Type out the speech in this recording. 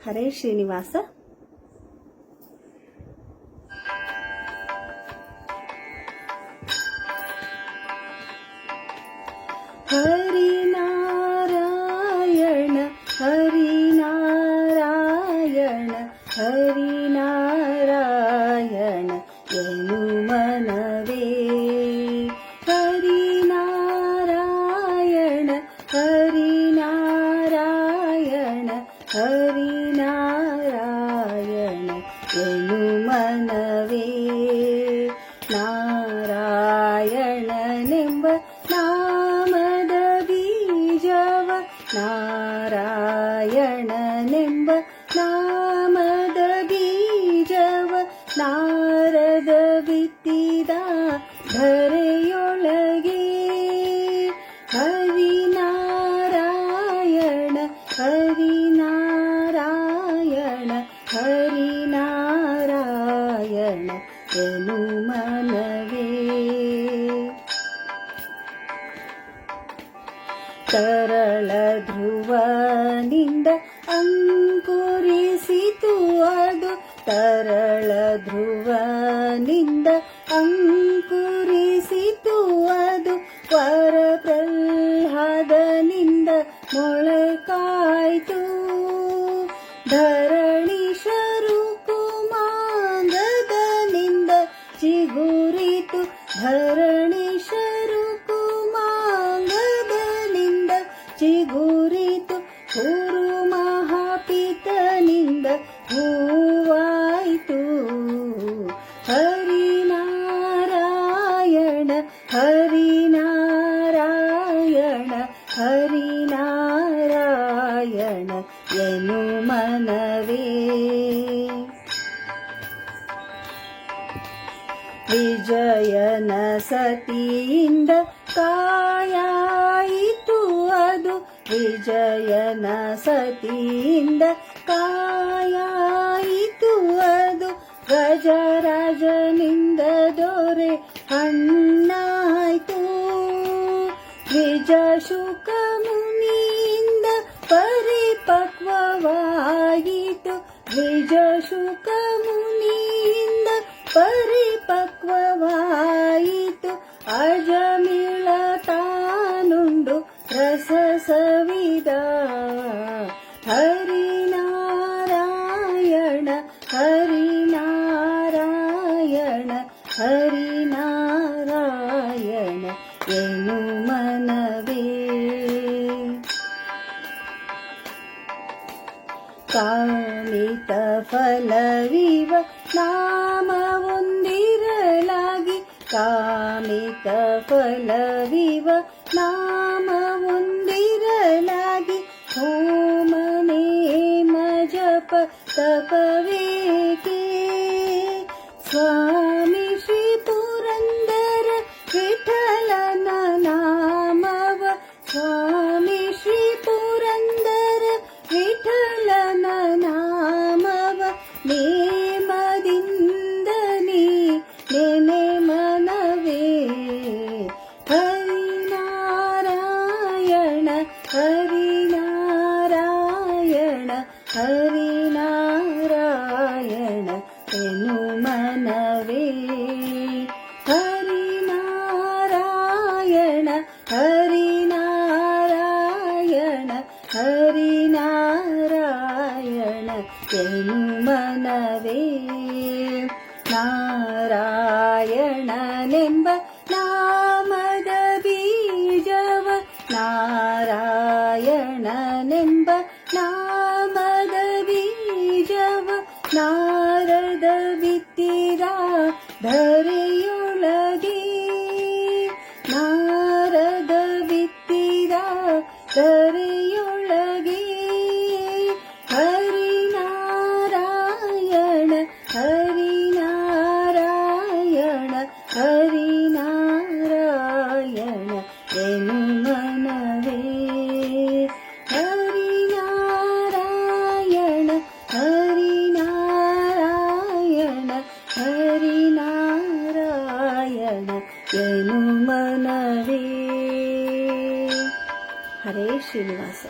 ಹರೇ ಶ್ರೀನಿವಾಸ. ಹರಿನಾರಾಯಣ ಹರಿನಾರಾಯಣ ಹರಿನಾರಾಯಣ ಎನು ಮನವೇ. ಹರಿನಾರಾಯಣ ಹರಿನಾರಾಯಣ ಹರಿನಾರಾಯಣ ಎನು ಮನವೇ. ನಾರಾಯಣನೆಂಬ ನಾಮದ ಬೀಜವ ನಾರಾಯಣನೆಂಬ ನಾಮದ ಬೀಜವ ನಾರದ ಬಿತ್ತಿದ ಧರೆಯೊಳಗೆ. ಹರಿನಾರಾಯಣ ಹರಿನಾರಾಯಣ ಹರಿನಾರಾಯಣ ಎನು ಮನವೇ. ತರಳ ಧ್ರುವನಿಂದ ಅಂಕುರಿಸಿತು ಅದು. ತರಳ ಧ್ರುವನಿಂದ ಅಂಕುರಿಸಿತು ಅದು. ವರ ಪ್ರಹ್ಲಾದನಿಂದ ಮೊಳೆಕಾಯ್ತು. ಧರಣೀಶರು ಕುಮಾಂಗದನಿಂದ ಚಿಗುರಿತು. ಧರಣೀಶರು ಕುಮಾಂಗದನಿಂದ ಚಿಗುರಿತು. ಗುರು ಮಹಾಪಿತನಿಂದ ಹೂವಾಯಿತು. ಹರಿನಾರಾಯಣ ಹರಿನಾರಾಯಣ ಹರಿನಾರಾಯಣ ಎನು ಮನವೇ. ವಿಜಯನ ಸತಿಯಿಂದ ಕಾಯಾಯಿತು ಅದು. ವಿಜಯನ ಸತಿಯಿಂದ ಕಾಯಾಯಿತು ಅದು. ಗಜರಾಜನಿಂದ ದೊರೆ ಹಣ್ಣಾಯ್ತು. ದ್ವಿಜಶುಕ ಮುನಿಯಿಂದ ಪರಿಪಕ್ವವಾಯಿತು. ದ್ವಿಜಶುಕ ಮುನಿಯಿಂದ ಪರಿಪಕ್ವವಾಯಿತು. ಅಜಮಿಳ ತಾನುಂಡು ರಸ ಸವಿದ. ಹರಿನಾರಾಯಣ ಹರಿನಾರಾಯಣ ಹರಿನಾರಾಯಣ ಎನು ಮನವೇ. ಕಾಮಿತ ಫಲವಿವ ನಾಮವೊಂದಿರಲಾಗಿ. ಕಾಮಿತ ಫಲವಿವ ನಾಮವೊಂದಿರಲಾಗಿ. ಹೋಮ ನೇಮ ಜಪ ತಪವೇಕೆ. ಸ್ವಾಮಿ ಶ್ರೀ ಪುರಂದರ ವಿಠಲನ ನಾಮವ. ಸ್ವಾಮಿ ಶ್ರೀ ಪುರಂದರ ವಿಠಲನ ನಾಮವ ನೇಮದಿಂದ ನೀ ನೆನೆ ಮನವೇ. ಹರಿನಾರಾಯಣ ಹರಿನಾರಾಯಣ ಹರಿನಾರಾಯಣ ಎನು ಮನವೇ. ಹರಿನಾರಾಯಣ ಹರಿನಾರಾಯಣ ಹರಿನಾರಾಯಣ ಎನು ಮನವೇ. ನಾರಾಯಣನೆಂಬ ನಾಮದ ಬೀಜವ ನಾರಾಯಣನೆಂಬ ನಾಮದ ಬೀಜವ ನಾರದ ಬಿತ್ತಿದ ಧರೆಯೊಳಗೆ. ನಾರದ ಬಿತ್ತಿದ ಧರೆಯೊಳಗೆ. ಹರಿನಾರಾಯಣ ಹರಿನಾರಾಯಣ ಹರಿನಾರಾಯಣ ಎನು ಮನವೇ. ಹರಿನಾರಾಯಣ ಹರಿನಾರಾಯಣ ಹರಿನಾರಾಯಣ ಎನು ಮನವೇ. ಹರೇ ಶ್ರೀನಿವಾಸ.